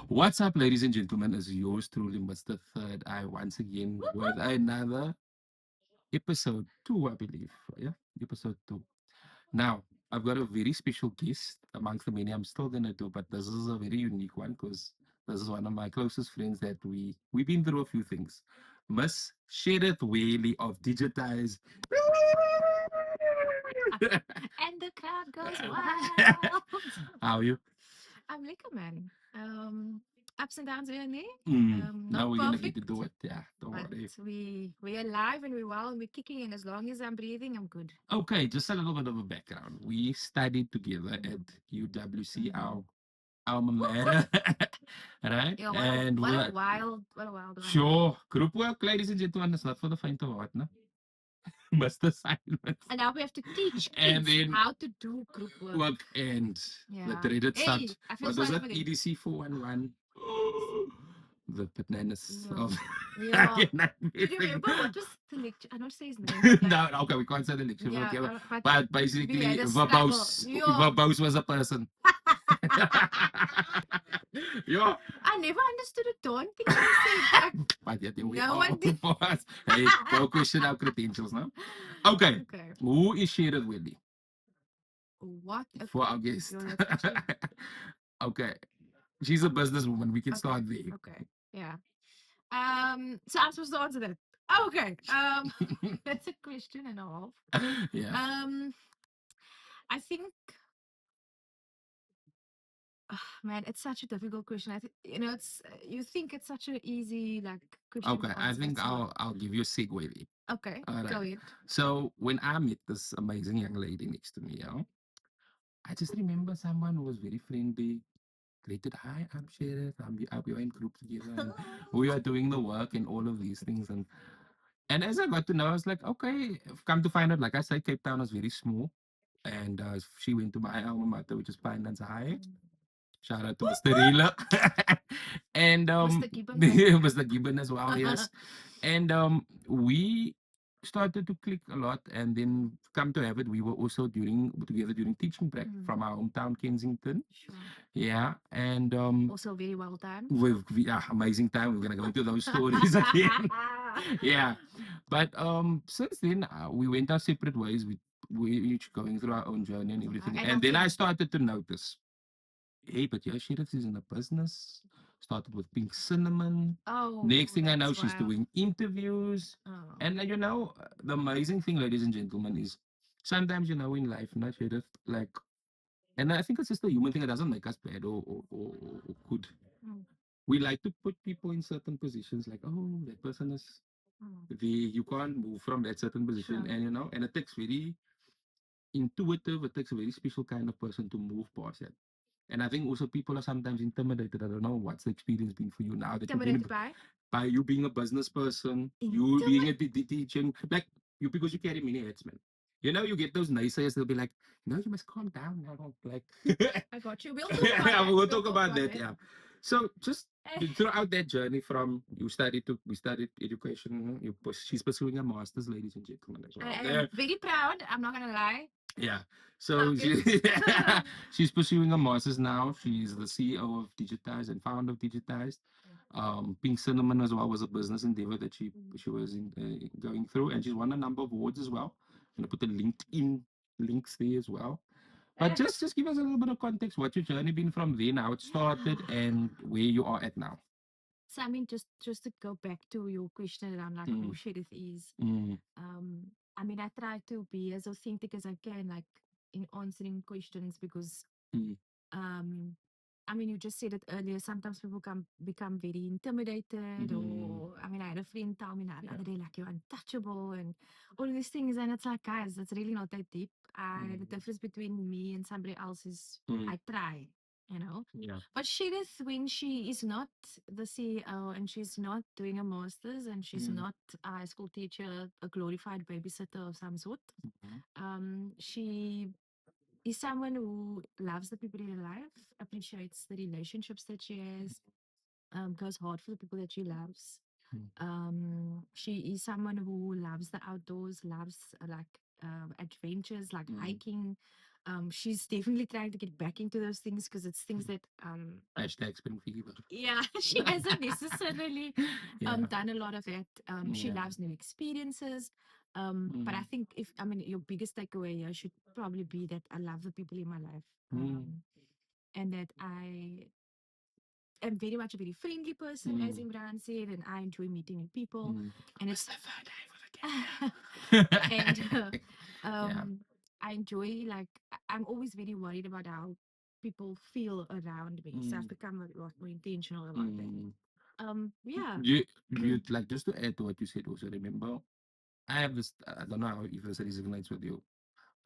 What's up, ladies and gentlemen? Is yours truly, Mr. Third Eye, once again with another episode two, I believe. Yeah, episode two. Now, I've got a very special guest amongst the many I'm still gonna do, but this is a very unique one because this is one of my closest friends that we've been through a few things. Miss Cherith Warely of Digitisd. And the crowd goes wild. How are you? I'm like a man. Ups and downs here and there. Not Now we're gonna get to do perfect, it. Yeah, don't but worry. we're alive and we're well and we're kicking. And as long as I'm breathing, I'm good. Okay, just a little bit of a background. We studied together at Mm. UWC, Mm. our alma mater, right? Yeah, And we were what a wild one. sure group work, ladies and gentlemen, is not for the faint of heart, no? Must silence. And now we have to teach And kids then how to do group work. work and the Yeah. dreaded Hey, start. I feel What was sorry it? for them. EDC 411. The bananas Yeah. of I Yeah. cannot Do you think. remember what was the lecture? I don't say his name, but like, No, okay, we can't say the lecture, yeah, but but we had basically, a struggle. Yeah. verbose was a person. Yo, I never understood a darn thing she said. Like, but yeah, we no are one did. boss. Hey, don't question our credentials now. Okay, Okay. who is Cherith Willie What a for our guest? curious question. Okay, she's a businesswoman. We can Okay. start there. Okay. Yeah. So I'm supposed to answer that. Okay. That's a question and a half. Yeah. Um, I think, man, it's such a difficult question. I think it's you think it's such an easy like question Okay, to I answer, but think it's not. I'll give you a segue there. Okay, All go right. ahead. So when I met this amazing young lady next to me, I just remember someone who was very friendly. Greeted, hi, I'm Cherith. We are in group together, and we are doing the work and all of these things. And as I got to know, I was like, okay, I've come to find out, like I said, Cape Town was very small. And she went to my alma mater, which is Finance High. Mm. Shout out to Mr. Reela. And Mr. Gibbon, right? Mr. Gibbon as well, yes. And we started to click a lot, and then come to have it, we were also together during teaching break Mm, from our hometown Kensington. sure. Yeah, and Also very well timed. yeah, amazing time. We're gonna go into those stories again. Yeah, but since then we went our separate ways. We each going through our own journey and Yeah, everything. and I And then I think, started to notice, hey, but yeah, Sheriff is in a business. Started with Pink Cinnamon. oh, Next thing I know, that's she's wild. doing interviews. Oh. And the amazing thing, ladies and gentlemen, is sometimes in life, not Sheriff, like, and I think it's just a human thing that doesn't make us bad or good. Mm, We like to put people in certain positions, like, oh, that person is mm, you can't move from that certain position, sure. and it takes very intuitive, it takes a very special kind of person to move past that. And I think also people are sometimes intimidated. I don't know what's the experience been for you now that you've been Intimidated by? by you being a business person, you being a Intimid. teaching, like you because you carry many hats, man. You get those naysayers. They'll be like, "No, you must calm down now." Like, I got you. We'll talk about yeah, that. we'll We'll talk talk about about that. that. Yeah. So just Eh, throughout that journey from we studied education. She's pursuing a master's, ladies and gentlemen, as well. I am There, very proud. I'm not gonna lie. yeah. So Okay. she's pursuing a master's now. She's the CEO of Digitisd and founder of Digitisd. Pink Cinnamon as well was a business endeavor that she was going through, and she's won a number of awards as well. I'm gonna put the LinkedIn links there as well. But Eh. just give us a little bit of context. What your journey been from then, how it started, and where you are at now. So I mean, just to go back to your question around like who Mm, Sheriff is. mm, I mean, I try to be as authentic as I can, like in answering questions because mm, um I mean, you just said it earlier. Sometimes people can become very intimidated, mm, or I mean, I had a friend tell me the yeah. other day, like you're untouchable and all of these things, and it's like, guys, it's really not that deep. The Mm, difference between me and somebody else is mm, I try, you know. yeah. But Sheriff, when she is not the CEO and she's not doing a master's and she's Mm, not a high school teacher, a glorified babysitter of some sort, mhm, she is someone who loves the people in her life, appreciates the relationships that she has, goes hard for the people that she loves. mm, She is someone who loves the outdoors, loves adventures like mm, hiking. she's definitely trying to get back into those things because it's things that Hashtag spring fever. yeah, she hasn't necessarily Yeah. done a lot of that. She Yeah. loves new experiences. But I Mm. think if I mean your biggest takeaway here should probably be that I love the people in my life. Mm. And that I am very much a very friendly person, as Mm. Imran said, and I enjoy meeting new people. Mm. And What's it's the third eye for the and camera? Yeah. I enjoy like I'm always very worried about how people feel around me. So I've Mm. become a lot more intentional about that. Mm. Yeah. You like just to add to what you said also remember I have this I don't know if this resonates with you.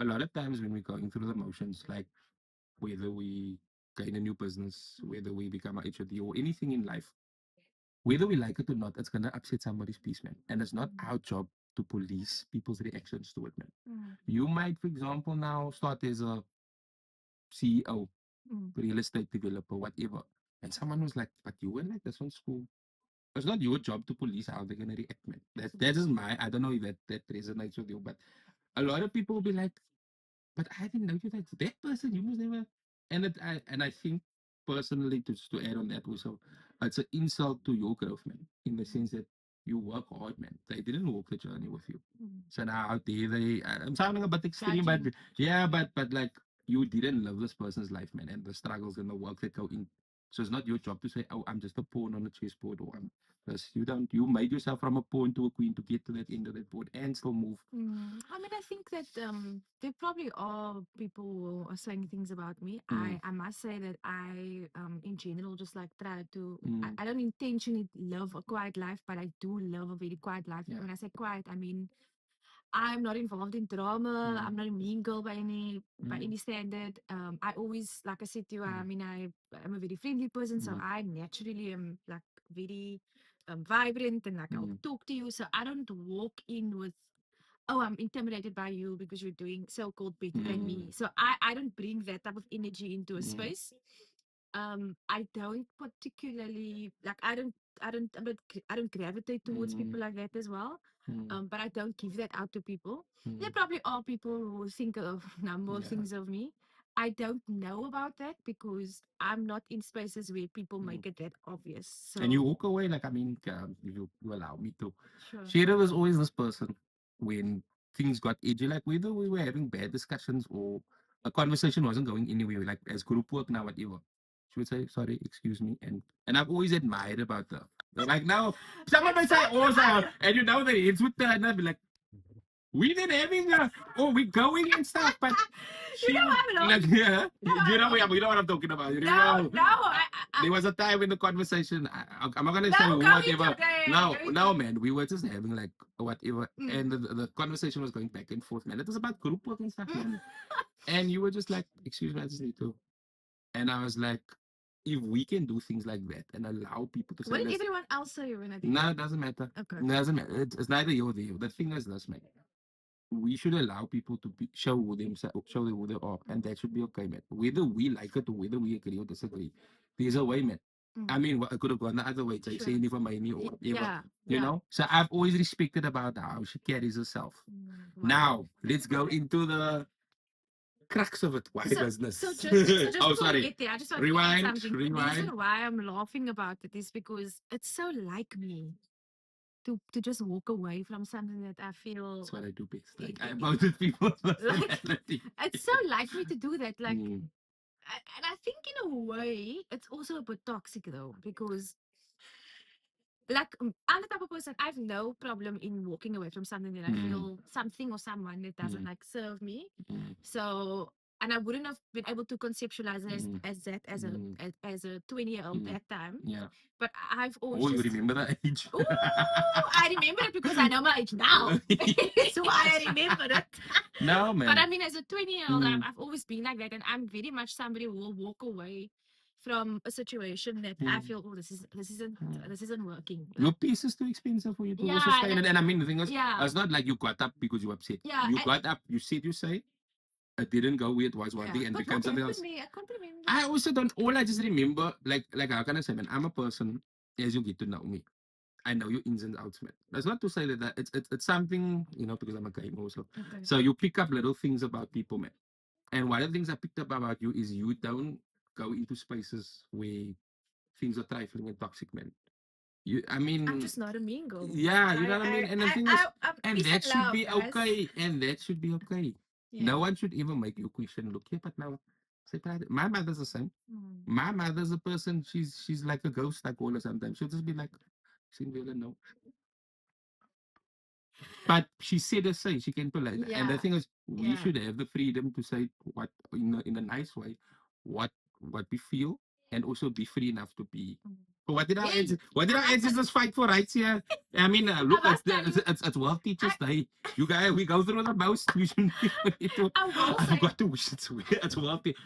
A lot of times when we're going through the motions, like whether we gain a new business, whether we become a HOD or anything in life, whether we like it or not, it's gonna upset somebody's peace, man. And it's not our job to police people's reactions to it, man. Mm, You might, for example, now start as a CEO, mm, real estate developer, whatever. And someone was like, but you were like this on school. It's not your job to police how they're gonna react, man. That is my I don't know if that resonates with you, but a lot of people will be like, but I didn't know you that person. You must never. And I think personally, to add on that also, it's an insult to your growth, man. In the sense that you work hard, man. They didn't walk the journey with you. mm. So now out there, I'm sounding a bit extreme, but Judging. yeah, but like you didn't live this person's life, man, and the struggles and the work that go in. So it's not your job to say, oh, I'm just a pawn on a chessboard, or I'm this. You don't. You made yourself from a pawn to a queen to get to that end of that board and still move. I mean, I think that there probably are people who are saying things about me. Mm, I must say that I, in general, just like try to. mm, I don't intentionally live a quiet life, but I do live a very quiet life. yeah. When I say quiet, I mean I'm not involved in drama. Mm, I'm not a mean girl by mm, any standard. I always, like I said to you, I mm, mean, I'm a very friendly person, so mm, I naturally am like very vibrant and like I'll mm, talk to you. So I don't walk in with, oh, I'm intimidated by you because you're doing so-called better than me. mm, So I don't bring that type of energy into a mm, space. I don't particularly like I don't gravitate towards mm, people like that as well. mm, But I don't give that out to people. There mm, probably are people who think of number of yeah. things of me. I don't know about that because I'm not in spaces where people Mm. make it that obvious. And you So walk away, like, I mean, if you allow me to. sure. Shira was always this person when things got edgy, like whether we were having bad discussions or a conversation wasn't going anywhere, like as group work now, whatever. She would say, sorry, excuse me. And I've always admired about her. Like now, someone might It's so say, oh, so, true. and you know that it's with her, and I'd be like, we did having oh, we going and stuff, but You she know would I'm like, laughing. yeah, No, you I'm know, laughing. you know what I'm talking about. You No, know, no, there was a time in the conversation. I'm not gonna no, say go into whatever. it. Yeah, yeah, No, go into no, it. man, we were just having like whatever, Mm. and the conversation was going back and forth, man. It was about group work and stuff, Mm. man. And you were just like, excuse me, I just need to. And I was like, if we can do things like that and allow people to say What did this, everyone else say when I did no, that? it doesn't matter. Okay. It doesn't matter. It's neither you or there. The thing is this, man, we should allow people to show who themselves, show who they are, and that should be okay, man. Whether we like it or whether we agree or disagree, there's a way, man. Mm. I mean, I could have gone the other way, say Sure. never mind me or whatever, Yeah, you yeah. know. So I've always respected about how she carries herself. Wow. Now let's go into the crux of it. Why So, business? just Oh, before we sorry. get there, I just want to add Rewind, something. The rewind. reason why I'm laughing about it is because it's so like me to just walk away from something that I feel That's what I do best. i- Like I i- voted people's like. personality. It's so like me to do that. Like, Mm, and I think in a way it's also a bit toxic though because like I'm the type of person I've no problem in walking away from something that I mm, feel something or someone that doesn't mm, like serve me. mm, So and I wouldn't have been able to conceptualize it mm, as that mm, as a 20-year-old mm. that time. Yeah. But I've always Oh, you just remember that age? ooh, I remember it because I know my age now. That's why I remember it. No, But I man. mean, as a 20-year-old, Mm, I've always been like that, and I'm very much somebody who will walk away from a situation that I mm, feel, oh, mm. this isn't working. Your Like, piece is too expensive for you to also yeah, stay in it. And I mean, the thing is, yeah, it's not like you got up because you were upset. yeah, You got up, you said you say, it didn't go where it was one yeah. thing and But became what something happened else. there? I can't remember. I also don't, all I just remember, like how can I say, man, I'm a person, as you get to know me, I know your ins and outs, man. That's not to say that it's something, you know, because I'm a gamer also. Okay. So you pick up little things about people, man. And one of the things I picked up about you is you don't go into spaces where things are trifling and toxic, man. I I'm mean, just not a mean girl. yeah, you know what I mean? And the thing is, I'm and peace that and should love, be guys. okay. And that should be okay. No Yeah. one should even make you question, look here, but now, say, my mother's the same. Mm. My mother's a person, she's like a ghost, I call her sometimes. She'll just be like, Cinderella, no. But she said her say, she can polite. And the Yeah. thing is, we Yeah. should have the freedom to say what in a nice way, what what we feel, and also be free enough to be. Mm. But Yeah. what did I our must, ancestors fight for rights here? I mean, I look, must tell you, it's World I, Teachers Day. You guys, we go through the most. We shouldn't be to, I will I say, forgot to wish it's World Teachers.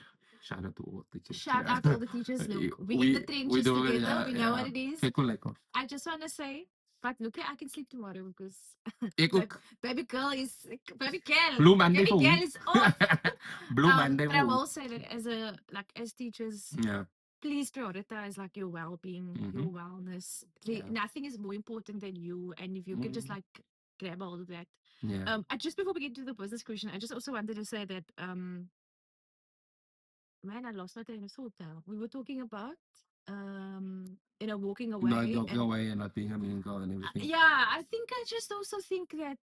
Shout out to all teachers. shout Yeah. out to all the teachers. Look, we in the We trenches do together. yeah We know yeah. what it is. Kijk hoe lekker. I just want to say, but look, I can sleep tomorrow because Ik baby, ook. baby girl is baby girl. Blue Monday Baby for girl who? is off. Blue Monday But for I who? will say that as teachers, Yeah. please prioritize like your well-being, Mm-hmm. your wellness. Yeah. Nothing is more important than you, and if you can just Mm, like grab hold of that. yeah. I just before we get to the business question, I just also wanted to say that man, I lost my train of thought now. We were talking about walking Not away, walking and away and not being a mean girl and everything. yeah, I think I just also think that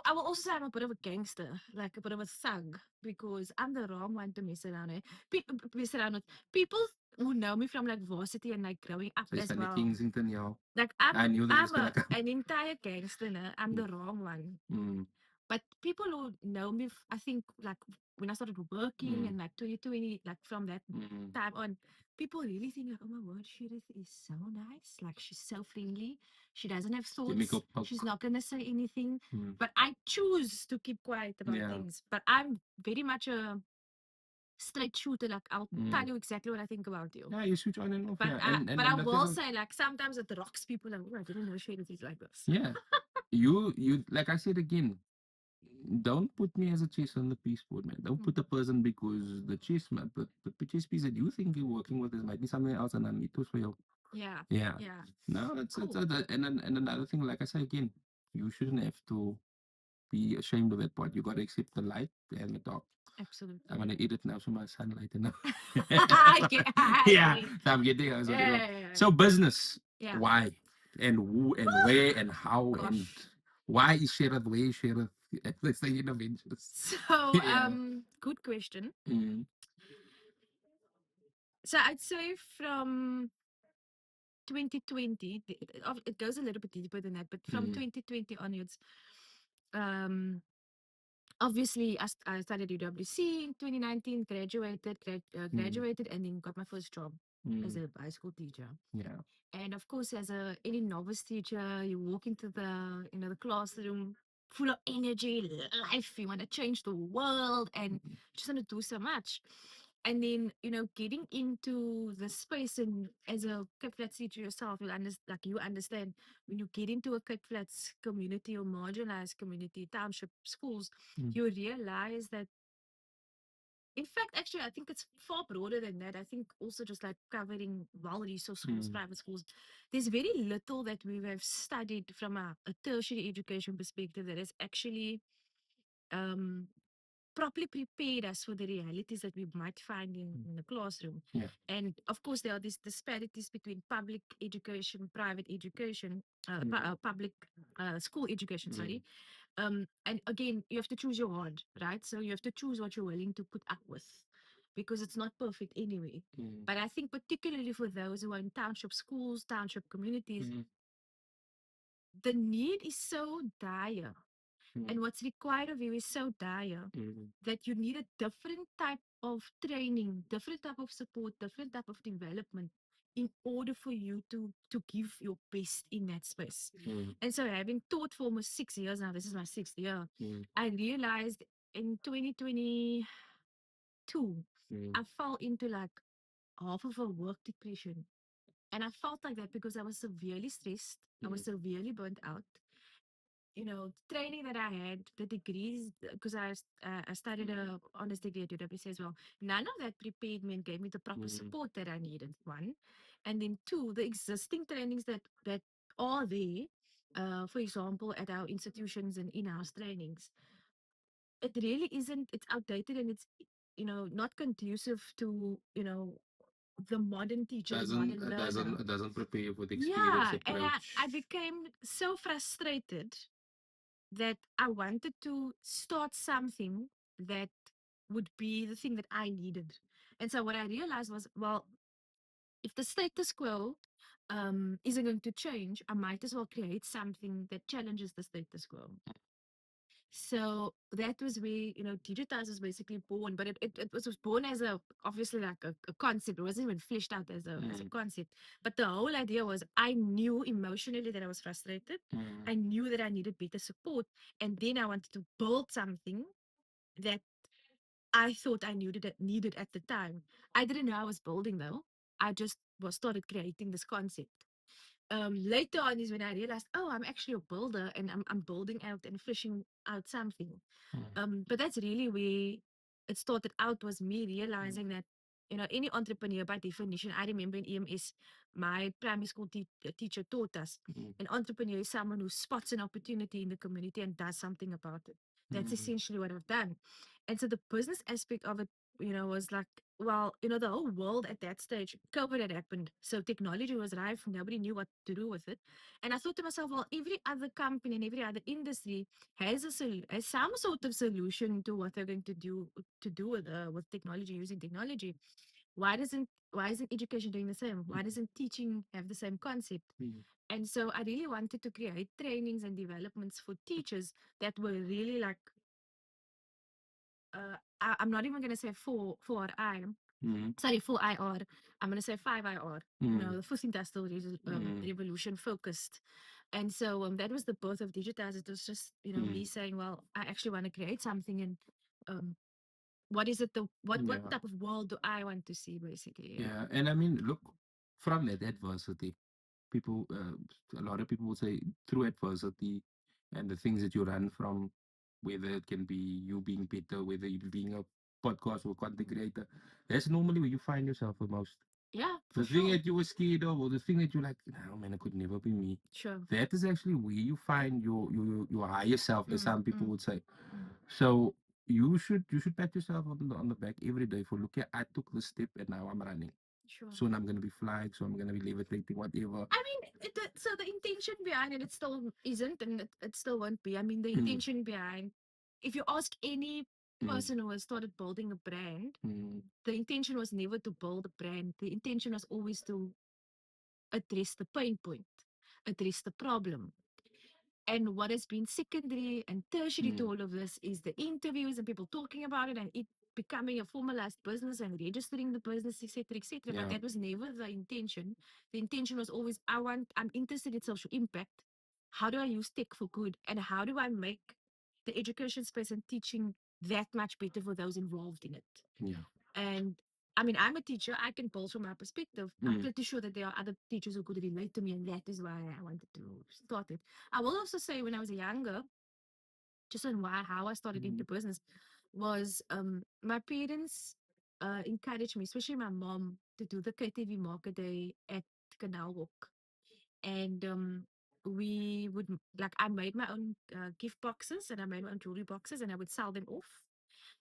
I will also say I'm a bit of a gangster, like a bit of a thug, because I'm the wrong one to mess around with. Mess around with people who know me from like varsity and like growing up Zij as staan die well. Kensington, ja. Like I knew that was I'm gonna a come. an entire gangster. No? I'm the wrong one. Mm, But people who know me, I think like when I started working mm, and like 2020, like from that mm. time on, people really think like, oh my word, Cherith is so nice. Like she's so friendly. She doesn't have Give me thoughts. go She's poke. not gonna say anything. Mm, But I choose to keep quiet about yeah. things. But I'm very much a straight shooter. Like I'll tell Mm. you exactly what I think about you. Yeah, you switch on and off, But yeah. I but I And the thing will is, say like sometimes it rocks people like, oh, I didn't know Cherith is like this. yeah. You like I said again, don't put me as a chess on the piece board, man. Don't put Mm. the person because the chess man, but the chess piece that you think you're working with is might be something else and I need to for you. Yeah. Yeah. Yeah. No, it's Cool. and another thing, like I say again, you shouldn't have to be ashamed of that part. You gotta accept the light and the dark. I'm Absolutely. gonna eat it now so my sunlight enough. I Yeah, get it. so I'm getting I was like, Yeah. so business, Yeah. why and who and where and how and Gosh. why is Cherith where is Cherith? Let's say interventions. So, Yeah. good question. Mm, So I'd say from 2020, it goes a little bit deeper than that, but from mm, 2020 onwards, um, obviously I studied UWC in 2019, mm, graduated, and then got my first job as mm, a high school teacher. yeah. And of course, as a any novice teacher, you walk into the classroom full of energy, life. You want to change the world, and Mm, just want to do so much. And then getting into the space and as a Cape Flats teacher yourself, you understand when you get into a Cape Flats community or marginalized community, township schools, mm, you realize that in fact, actually, I think it's far broader than that. I think also just like covering well-resourced schools, mm, private schools, there's very little that we have studied from a tertiary education perspective that has actually um, properly prepared us for the realities that we might find mm, in the classroom. yeah. And of course, there are these disparities between public education, private education, Mm, public school education, mm, sorry, and again, you have to choose your hard, right? So you have to choose what you're willing to put up with because it's not perfect anyway. mm, But I think particularly for those who are in township schools, township communities, mm, the need is so dire mm, and what's required of you is so dire mm, that you need a different type of training, different type of support, different type of development in order for you to give your best in that space. mm, And so having taught for almost 6 years now, this is my sixth year, mm, I realized in 2022 mm, I fell into like half of a work depression. And I felt like that because I was severely stressed. I was mm, severely burnt out. The training that I had, the degrees, because I studied a honors degree at UWC as well. None of that prepared me and gave me the proper mm, support that I needed. One, and then two, the existing trainings that are there, for example, at our institutions and in-house trainings. it really isn't. It's outdated and it's not conducive to the modern teacher, the Doesn't modern it learner. doesn't it doesn't prepare you for the experience Yeah, and I approach. became so frustrated that I wanted to start something that would be the thing that I needed. And so what I realized was, well, if the status quo isn't going to change, I might as well create something that challenges the status quo. So that was where, Digitisd was basically born, but it was born as obviously like a concept. It wasn't even fleshed out as a Mm, concept. But the whole idea was I knew emotionally that I was frustrated. mm, I knew that I needed better support. And then I wanted to build something that I thought I needed at the time. I didn't know I was building though. I just was started creating this concept. Later on is when I realized, oh, I'm actually a builder and I'm building out and fleshing out something. mm, But that's really where it started out was me realizing that, any entrepreneur by definition, I remember in EMS, my primary school teacher taught us mm, an entrepreneur is someone who spots an opportunity in the community and does something about it. That's mm, essentially what I've done. And so the business aspect of it, was like, well, the whole world at that stage, COVID had happened. So technology was rife. Nobody knew what to do with it. And I thought to myself, well, every other company and every other industry has some sort of solution to what they're going to do with technology, using technology. Why isn't education doing the same? Why doesn't teaching have the same concept? mm, And so I really wanted to create trainings and developments for teachers that were really like I'm not even gonna say for I mm, sorry, for IR. I'm gonna say 5IR. mm, The first industrial mm, revolution focused. And so that was the birth of Digitisd. It was just, mm. me saying, well, I actually want to create something and um what is it the what Yeah, type of world do I want to see basically? Yeah. yeah, and I mean, look, from that adversity, people, a lot of people will say through adversity and the things that you run from, whether it can be you being better, whether you being a podcast or content creator, that's normally where you find yourself the most. Yeah, for The thing sure. that you were scared of, or the thing that you're like, no man, it could never be me. Sure. That is actually where you find your higher self, as Mm, some people mm, would say. mm. So you should pat yourself on the back every day for look at I took this step and now I'm running. Sure. Soon I'm gonna be flying, so I'm gonna be levitating, whatever. I mean, so the intention behind it still isn't, and it still won't be. I mean, the Mm, intention behind, if you ask any mm, person who has started building a brand, mm, the intention was never to build a brand. The intention was always to address the pain point, address the problem. And what has been secondary and tertiary to mm, all of this is the interviews and people talking about it and it becoming a formalized business and registering the business, etc., etc. But yeah, that was never the intention. The intention was always, I'm interested in social impact. How do I use tech for good? And how do I make the education space and teaching that much better for those involved in it? yeah. And I mean, I'm a teacher. I can pull from my perspective. I'm Mm, pretty sure that there are other teachers who could relate to me, and that is why I wanted to start it. I will also say, when I was younger, just on how I started mm, into business, was my parents encouraged me, especially my mom, to do the KTV Market Day at Canal Walk, and we would like I made my own gift boxes and I made my own jewelry boxes, and I would sell them off.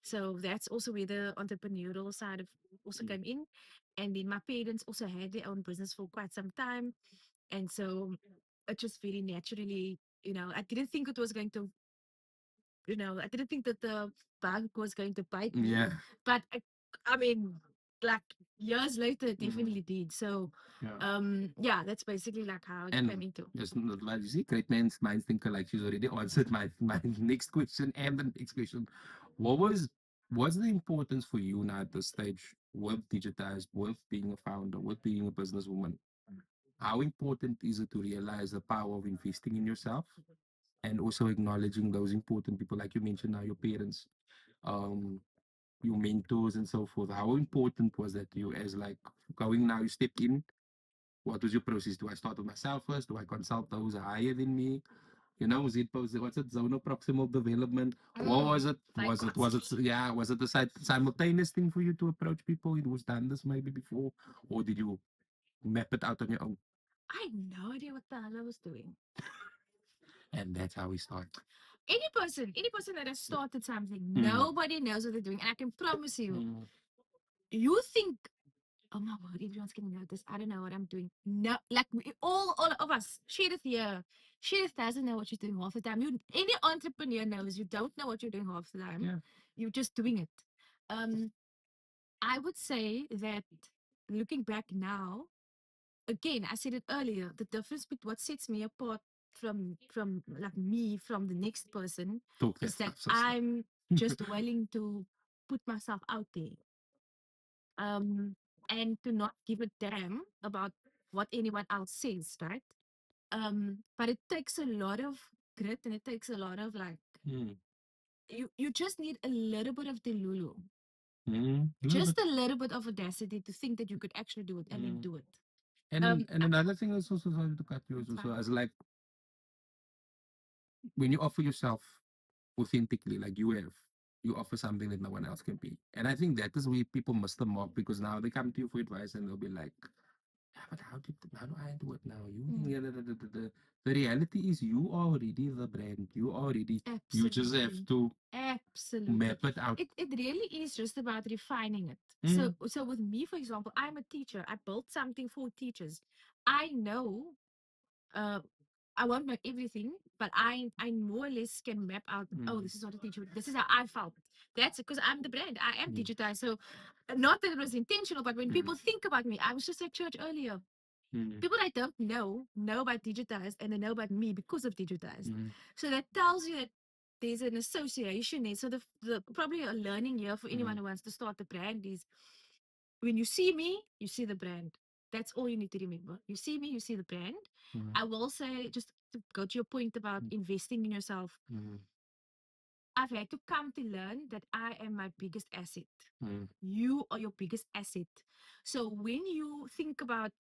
So that's also where the entrepreneurial side of also mm, came in. And then my parents also had their own business for quite some time. And so it just very naturally, I didn't think it was going to, I didn't think that the bug was going to bite me. yeah, But I mean, like years later, it mm, definitely did. So, yeah. yeah, that's basically like how it came And into. just like you see, great minds think alike. She's already answered my next question and the next question. What was what's the importance for you now at this stage with Digitized, with being a founder, with being a businesswoman? How important is it to realize the power of investing in yourself and also acknowledging those important people, like you mentioned now, your parents, um, your mentors, and so forth? How important was that to you as like going now? You stepped in. What was your process? Do I start with myself first? Do I consult those higher than me? Was it what's it zone of proximal development? What Mm, was it? Tchaikovsky. Was it a simultaneous thing for you to approach people who's done this maybe before, or did you map it out on your own? I had no idea what the hell I was doing. And that's how we start. any person that has started something, Mm. nobody knows what they're doing. And I can promise you, Mm. you think, oh my word, everyone's gonna know this. I don't know what I'm doing. No, like all of us. Cherith here. Cherith doesn't know what she's doing half the time. Any entrepreneur knows you don't know what you're doing half the time. Yeah. You're just doing it. Um, I would say that looking back now, again, I said it earlier, the difference between what sets me apart from like me from the next person Talk that is that stuff, sister. I'm just willing to put myself out there. And to not give a damn about what anyone else says, right? But it takes a lot of grit and it takes a lot of like Mm. you just need a little bit of delulu, Mm. A little bit. just a little bit of audacity to think that you could actually do it and then Mm. do it. And another thing is also, sorry to cut you, is It's also fine. as like when you offer yourself authentically, like you offer something that no one else can be. And I think that is where people miss the mark, because now they come to you for advice and they'll be like, "Yeah, but how do I do it now? Mm, The reality is you are already the brand. You just have absolutely. to Absolutely. map it out. It really is just about refining it. Mm. So with me, for example, I'm a teacher. I built something for teachers. I know uh I won't know everything, but I more or less can map out, oh, Mm. this is what a teacher, this is how I felt. That's because I'm the brand. I am Mm. digitized. So not that it was intentional, but when Mm. people think about me, I was just at church earlier. Mm. People I don't know about Digitized and they know about me because of Digitized. Mm. So that tells you that there's an association there. So the probably a learning here for anyone Mm. who wants to start the brand is when you see me, you see the brand. That's all you need to remember. You see me, you see the brand. Mm. I will say, just to go to your point about investing in yourself, Mm. I've had to come to learn that I am my biggest asset. Mm. You are your biggest asset. So when you think about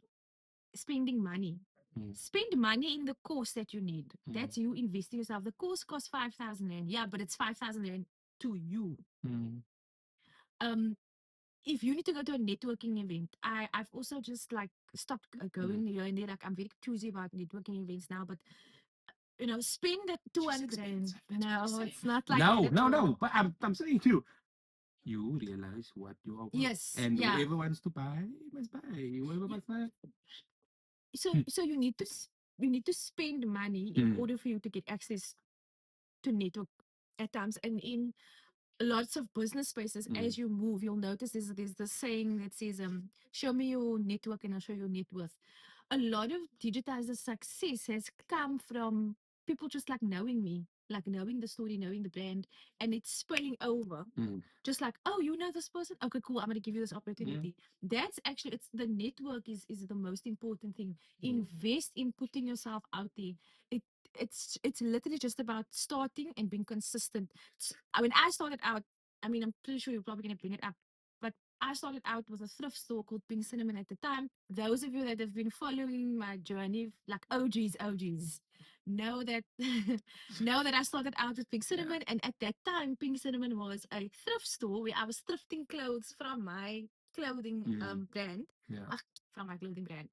spending money, Mm. spend money in the course that you need. Mm. That's you investing yourself. The course costs 5,000 rand. Yeah, but it's 5,000 rand to you. Mm. Um, if you need to go to a networking event, I've also just like stopped Mm. going here and there. Like I'm very choosy about networking events now, but spend that 200 rand. No, it's not like that No, at no, all. no. But I'm saying to you, you realize what you are worth. Yes, And yeah. whoever wants to buy must buy. Whoever Y- must buy. So you need to spend money in Mm. order for you to get access to network at times. And in lots of business spaces, Mm. as you move, you'll notice there's the saying that says, show me your network and I'll show you your net worth. A lot of digitizer success has come from people just like knowing me, like knowing the story, knowing the brand, and it's spilling over. Mm. Just like, oh, you know this person? Okay, cool. I'm gonna give you this Mm. opportunity. That's actually it's the network is the most important thing. Mm. Invest in putting yourself out there. It it's literally just about starting and being consistent. When I started out, I mean, I'm pretty sure you're probably gonna bring it up, but I started out with a thrift store called Pink Cinnamon at the time. Those of you that have been following my journey, like OGs, know that know that I started out with Pink Yeah. Cinnamon, and at that time, Pink Cinnamon was a thrift store where I was thrifting clothes from my clothing Mm. brand, Yeah. from my clothing brand,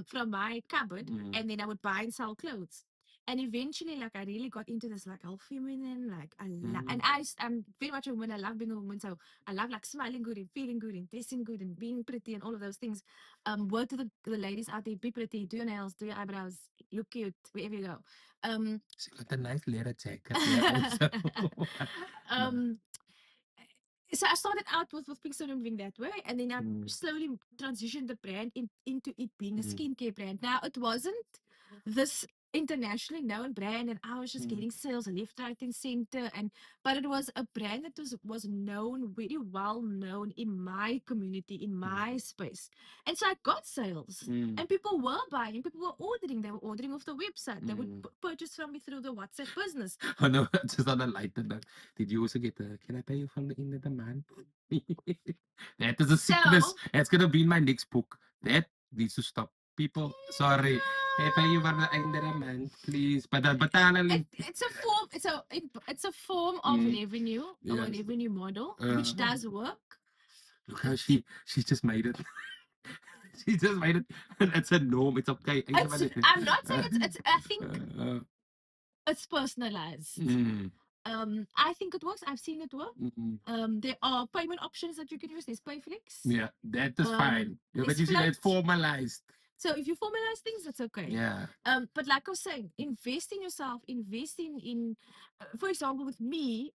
from my cupboard, Mm. and then I would buy and sell clothes. And eventually, like I really got into this like all feminine, like Mm. and I'm very much a woman. I love being a woman, so I love like smiling good and feeling good and dressing good and being pretty and all of those things. Word to the ladies out there: be pretty, do your nails, do your eyebrows, look cute wherever you go. Um, She got a nice leather jacket there also. No. um, so I started out with Pink Sodium being that way, and then I Mm. slowly transitioned the brand into it being a Mm. skincare brand. Now it wasn't this internationally known brand, and I was just Mm. getting sales left, right, and center. And but it was a brand that was known, very well known in my community, in Mm. my space, and so I got sales. Mm. And people were buying, people were ordering. They were ordering off the website. They would Mm. purchase from me through the WhatsApp business. Oh no, just on a lighter note. Did you also get a can I pay you from the end of the month? That is a sickness. So That's gonna be in my next book. That needs to stop. People, sorry. Can I pay you from the end of the month, please? But it's a form it's a form of mm, revenue or a yes. revenue model Uh, which does work. look how she just made it. She just made it. It's a norm. It's okay. It's I'm not saying it's I think It's personalized. Mm. I think it works. I've seen it work. Mm. There are payment options that you can use. There's Payflix. Yeah, that is fine. Yeah, but There's you see, Float. that's formalized. So if you formalize things, that's okay. Yeah. But like I was saying, invest in yourself, invest in for example, with me,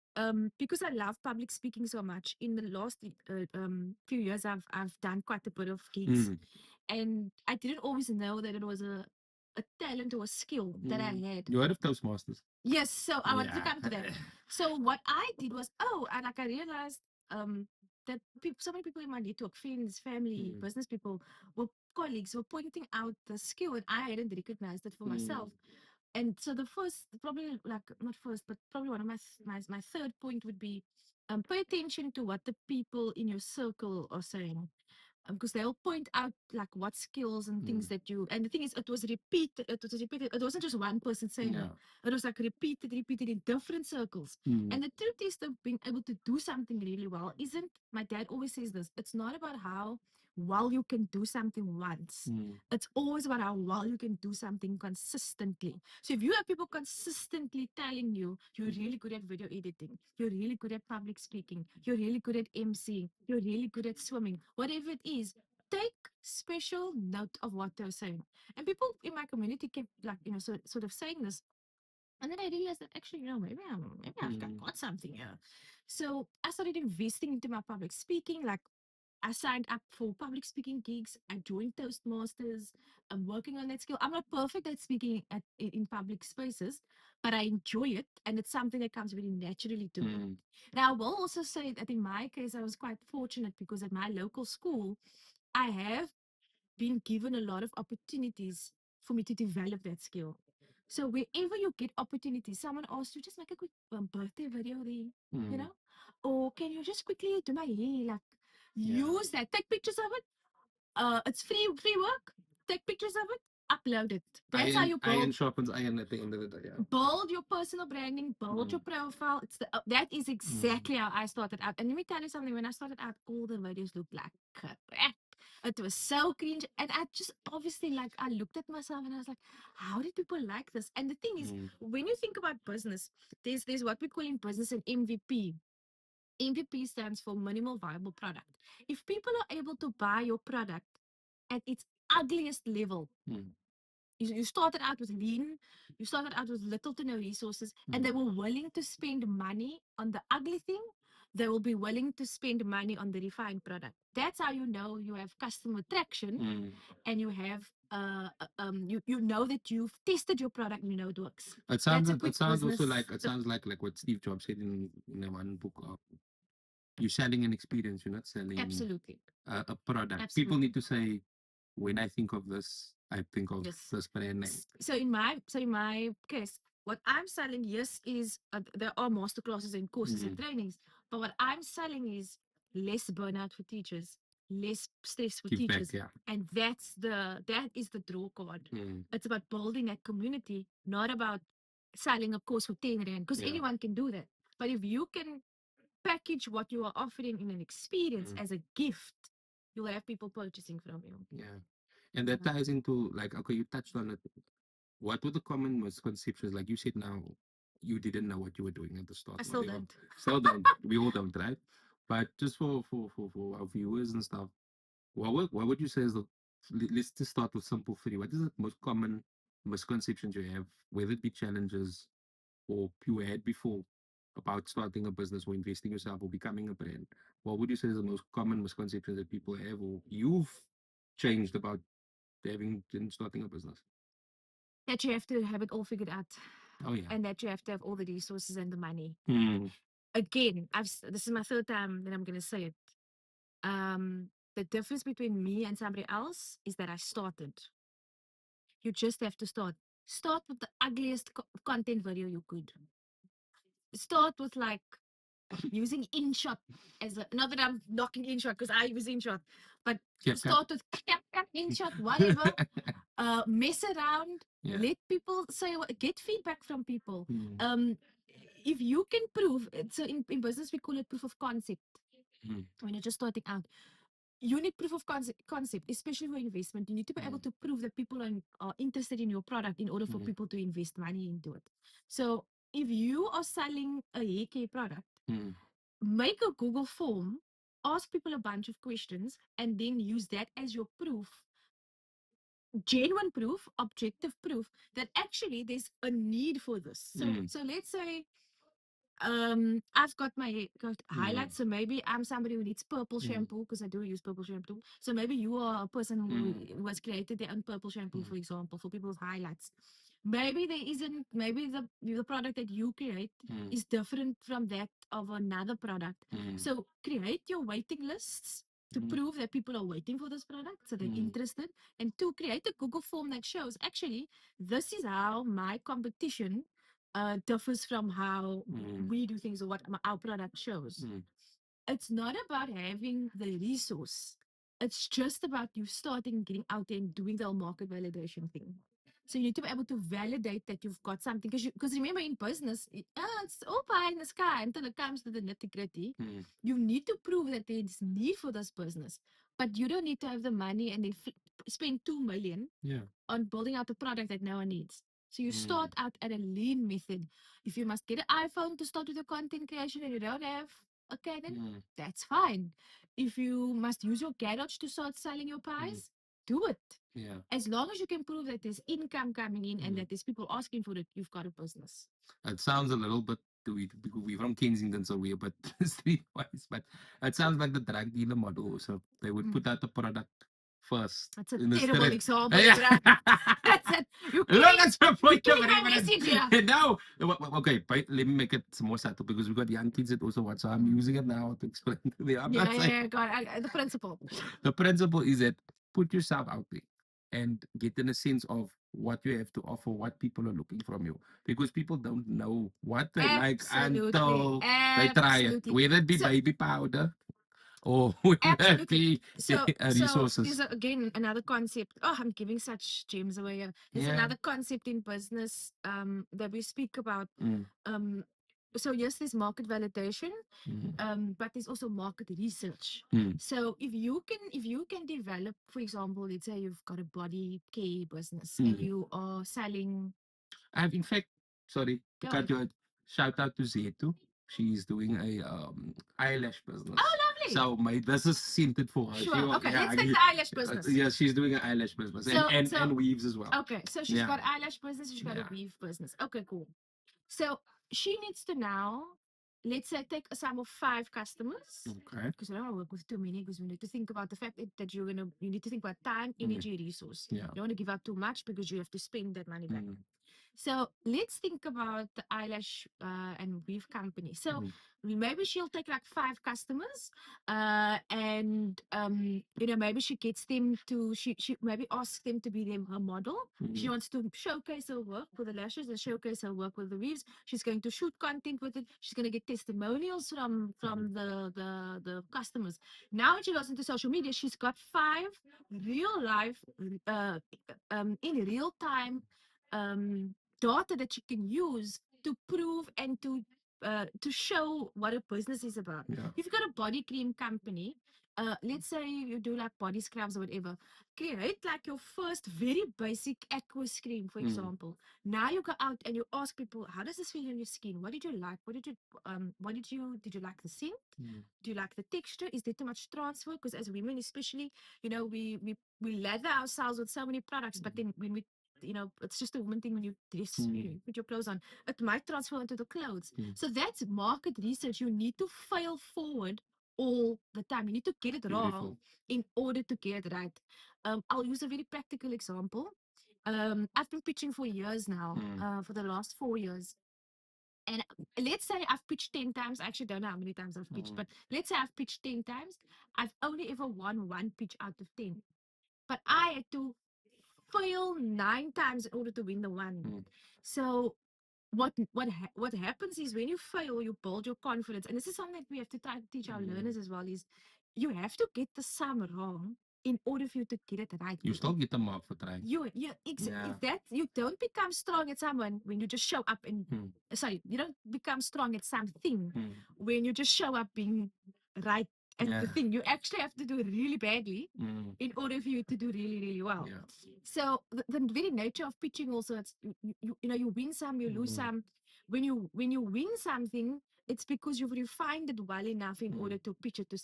because I love public speaking so much, in the last few years, I've done quite a bit of gigs, Mm. and I didn't always know that it was a talent or a skill that I Mm. had. You heard of Toastmasters? Yes, so I wanted to Yeah. come to that. So what I did was, oh, and like I realized that so many people in my network, friends, family, Mm. business people, were colleagues, were pointing out the skill, and I hadn't recognized it for Mm. myself. And so the first, probably like not first, but probably one of my third point would be, pay attention to what the people in your circle are saying, because they'll point out like what skills and things Mm. that you, and the thing is, it was repeated, it wasn't just one person saying Yeah. it was like repeated in different circles. Mm. And the truth is that being able to do something really well isn't, my dad always says this, it's not about how well you can do something once. Mm. It's always about how well you can do something consistently. So if you have people consistently telling you you're really good at video editing, you're really good at public speaking, you're really good at MC, you're really good at swimming, whatever it is, take special note of what they're saying. And people in my community kept like, sort of saying this. And then I realized that actually, maybe I've Mm. got something here. So I started investing into my public speaking. Like I signed up for public speaking gigs. I joined Toastmasters. I'm working on that skill. I'm not perfect at speaking in public spaces, but I enjoy it, and it's something that comes very naturally to me. Mm. Now, I will also say that in my case, I was quite fortunate because at my local school, I have been given a lot of opportunities for me to develop that skill. So wherever you get opportunities, someone asks you, just make a quick birthday video there, you Mm. know, or can you just quickly do my hair? Like Yeah. use that, take pictures of it. It's free work. Take pictures of it, upload it. That's how you Iron build sharpens iron at the end of the day. Yeah. build your personal branding, build your Mm. profile. That is Mm. exactly how I started out. And let me tell you something. When I started out, all the videos looked like crap. It was so cringe, and I just obviously like I looked at myself and I was like, how did people like this? And the thing is, Mm. when you think about business, there's what we call in business an MVP. MVP stands for minimal viable product. If people are able to buy your product at its ugliest level, Mm. you started out with lean, you started out with little to no resources, and they Mm. were willing to spend money on the ugly thing. They will be willing to spend money on the refined product. That's how you know you have customer traction, Mm. and you have you know that you've tested your product and you know it works. It That's sounds. a quick It sounds also business like. It tip. sounds like what Steve Jobs said in the one book. You're selling an experience. You're not selling Absolutely, a product. People absolutely. need to say, when I think of this, I think of Yes. this brand name. So in my case, what I'm selling, yes, is there are master classes and courses and Mm. trainings, but what I'm selling is less burnout for teachers, less stress for Give back. teachers, Yeah. and that is the draw card. Mm. It's about building that community, not about selling a course for 10 rand, because Yeah. anyone can do that. But if you can package what you are offering in an experience Mm. as a gift, you'll have people purchasing from you. Yeah. And that ties into, like, okay, you touched on it. What were the common misconceptions? Like you said, now you didn't know what you were doing at the start. I still Whatever. don't. Still don't. We all don't, right? But just for our viewers and stuff, what would you say is the, let's just start with simple three. What is the most common misconceptions you have, whether it be challenges or you had before, about starting a business or investing yourself or becoming a brand? What would you say is the most common misconceptions that people have, or you've changed about having and starting a business? That you have to have it all figured out, Oh yeah. and that you have to have all the resources and the money. Mm. Again, this is my third time that I'm going to say it. The difference between me and somebody else is that I started. You just have to start. Start with the ugliest content video you could. Start with like using InShot as a, not that I'm knocking InShot because I use InShot, but CapCut. start with CapCut, InShot, whatever. Mess around, Yeah. let people say, get feedback from people. Mm. Um, if you can prove, so in business we call it proof of concept Mm. when you're just starting out. you need proof of concept, especially for investment. You need to be able mm, to prove that people are interested in your product in order for mm, people to invest money into it. So if you are selling a hair care product, mm, make a Google form, ask people a bunch of questions, and then use that as your proof, genuine proof, objective proof that actually there's a need for this. So mm, so let's say I've got my got mm, highlights, so maybe I'm somebody who needs purple mm, shampoo because I do use purple shampoo. So maybe you are a person mm, who has created their own purple shampoo, mm, for example, for people's highlights. Maybe there isn't, maybe the product that you create mm, is different from that of another product. mm, So create your waiting lists to mm, prove that people are waiting for this product, so they're mm, interested, and to create a Google form that shows actually this is how my competition differs from how mm, we do things or what our product shows. mm. It's not about having the resource. It's just about you starting getting out there and doing the whole market validation thing. So you need to be able to validate that you've got something because remember in business, it's all pie in the sky until it comes to the nitty gritty. Mm. You need to prove that there's need for this business, but you don't need to have the money and then spend 2 million Yeah. on building out a product that no one needs. So you Mm, start out at a lean method. If you must get an iPhone to start with your content creation and you don't have, okay, then mm, that's fine. If you must use your garage to start selling your mm. pies, do it. Yeah. As long as you can prove that there's income coming in and Mm. that there's people asking for it, you've got a business. It sounds a little bit to it because we're from Kensington, so we're a bit streetwise, but it sounds like the drug dealer model. So they would Mm. put out the product first That's a in the terrible street. example, Yeah. Ezra. That's it. Look, that's the You're point of killing my reference. message here. No, okay, but let me make it more subtle because we've got young kids that also watch. So I'm Mm. using it now to explain to them. I'm Yeah, not yeah, saying yeah. God, the principle. the principle is that put yourself out there and get in a sense of what you have to offer, what people are looking from you. Because people don't know what they like Absolutely. until they try it, Absolutely. whether it be So baby powder or whether it absolutely. be So there's resources. again another concept. Oh, I'm giving such gems away here. There's Yeah. another concept in business that we speak about. Mm, Um so yes, there's market validation, mm, but there's also market research. mm. So if you can develop, for example, let's say you've got a body care business and Mm. you are selling, I've in fact, sorry to go cut ahead. you out. Shout out to Zetu. She's doing a eyelash Oh, business. lovely. So my this is centered for her. She Sure. will, Okay, yeah, let's take the eyelash business. yeah, she's doing an eyelash business and So and so and weaves as well. okay, so she's Yeah, got eyelash business, she's got a yeah. weave business. Okay, cool. So she needs to now, let's say, take a sum of 5 customers. Okay. Because I don't want to work with too many because we need to think about the fact that you need to think about time, Mm, energy, resource. yeah. You don't want to give out too much because you have to spend that money back. Mm, So let's think about the eyelash and weave company. So mm, maybe she'll take like 5 customers, and maybe she gets them to she maybe asks them to be them her model. She mm, wants to showcase her work with the lashes and showcase her work with the weaves. She's going to shoot content with it. She's going to get testimonials mm, from the customers. Now when she goes into social media, she's got 5 real life, in real time, data that you can use to prove and to show what a business is about. yeah. If you've got a body cream company, let's say you do like body scrubs or whatever, create like your first very basic aqua cream, for Mm, example. Now you go out and you ask people, how does this feel on your skin? What did you like? Did you like the scent? mm, Do you like the texture? Is there too much transfer? Because as women, especially, we lather ourselves with so many products, but then when we it's just a woman thing when you dress, mm, put your clothes on, it might transfer into the clothes. mm. So that's market research. You need to fail forward all the time. You need to get it wrong Beautiful. in order to get it right. I'll use a very practical example. I've been pitching for years now, Mm, for the last 4 years. And let's say I've pitched 10 times. I actually don't know how many times I've pitched, mm, but let's say I've pitched 10 times. I've only ever won one pitch out of 10. But I had to fail 9 times in order to win the one. mm, So what happens is when you fail, you build your confidence, and this is something that we have to try to teach our mm. learners as well. Is you have to get the sum wrong in order for you to get it right. You still get the mark for trying. If Yeah. that you don't become strong at someone when you just show up and Mm, sorry, you don't become strong at something mm, when you just show up being right at the Yeah. thing. You actually have to do it really badly Mm. in order for you to do really, really well. Yeah. So the very nature of pitching also, it's you win some, you lose Mm. some. When you win something, it's because you've refined it well enough in Mm. order to pitch it to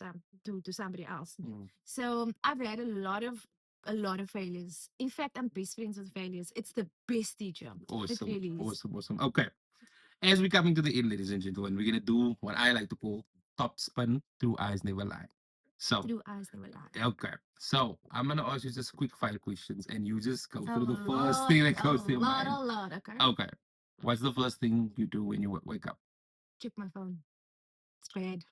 somebody else. Mm. So I've had a lot of failures. In fact, I'm best friends with failures. It's the best teacher. It Awesome. really is. Awesome. Awesome. Okay. As we're coming to the end, ladies and gentlemen, we're gonna do what I like to call top spin through eyes never lie. So, Through eyes never lie. okay. So I'm gonna ask you just quick fire questions, and you just go A through the first lot, thing that a goes to your lot, mind. a lot. Okay. Okay. What's the first thing you do when you wake up? Check my phone. It's bad.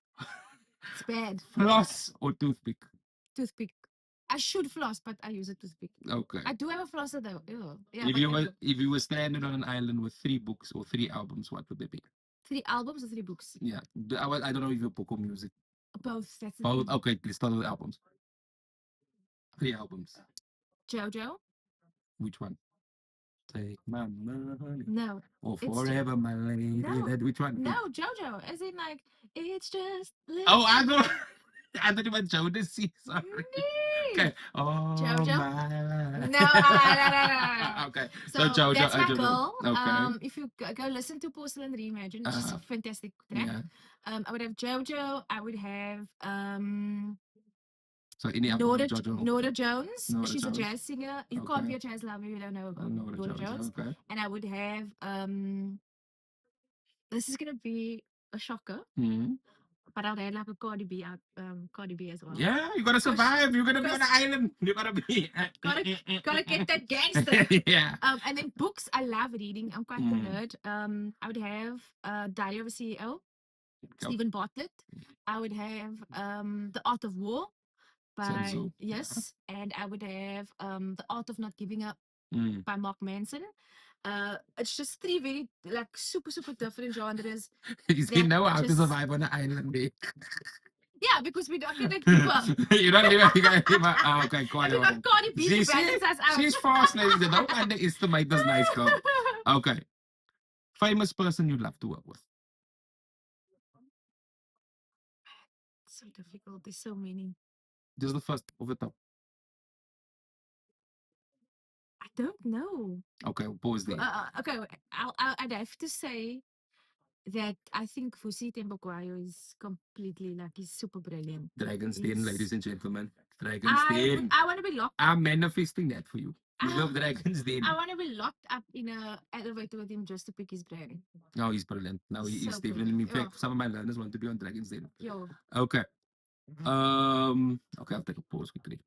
It's bad. Floss or toothpick? Toothpick. I should floss, but I use a toothpick. Okay. I do have a flosser though. Ew. Yeah, If but you I were do. if you were stranded on an island with 3 books or 3 albums, what would they be? 3 albums or 3 books? Yeah. I don't know if you book or music. Both. That's the Both. thing. Okay, let's start with albums. 3 albums. Jojo? Which one? Take my money. No. Or It's forever, my lady. no. That which one? No, Jojo. As in like it's just Oh, I listen. thought I thought you meant Jodeci. Sorry. Nee. Okay. Oh Jojo? my. No, no. Okay. So So Jojo. that's my Jojo. goal. Okay. If you go listen to Porcelain Reimagine, which is a Uh, fantastic track. yeah. I would have Jojo. I would have So any album of Nora Jojo. Nora Jones. Nora She's a Jones. jazz singer. You can't Okay. be a jazz lover if you don't know Nora Nora Jones. Jones. Okay. And I would have this is gonna be a shocker, Hmm. but I'll add like a Cardi B as well. Yeah, you gotta Cause, survive. You're gonna be on cause an island. You gotta be. gotta get that gangster. Yeah. And then books, I love reading. I'm quite the Mm. nerd. I would have Diary of a CEO, Go. Stephen Bartlett. I would have The Art of War Sun by Tzu. Yeah. yes, and I would have The Art of Not Giving Up Mm. by Mark Manson. It's just three very like super different genres You see, that know how to just survive on an island, babe. yeah, because we don't get people. You don't live. You gotta live. Oh, okay, And quite we got Cardi B to balance us out. she's fast, ladies. Don't underestimate this nice girl. Okay. Famous person you love to work with. So difficult. There's so many. Just the first of the top. I don't know. Okay, we'll pause there. Okay, I'd have to say that I think Fusi Tembokwayo is completely like he's super brilliant. Dragon's Den, ladies and gentlemen. Dragon's I Den. I want to be locked. I'm manifesting that for you. You I, love Dragon's Den. I want to be locked up in a elevator with him just to pick his brain. No, he's brilliant. No, he So is definitely. good. In fact, some of my learners want to be on Dragon's Den. Yo, Okay. Okay, I'll take a pause quickly.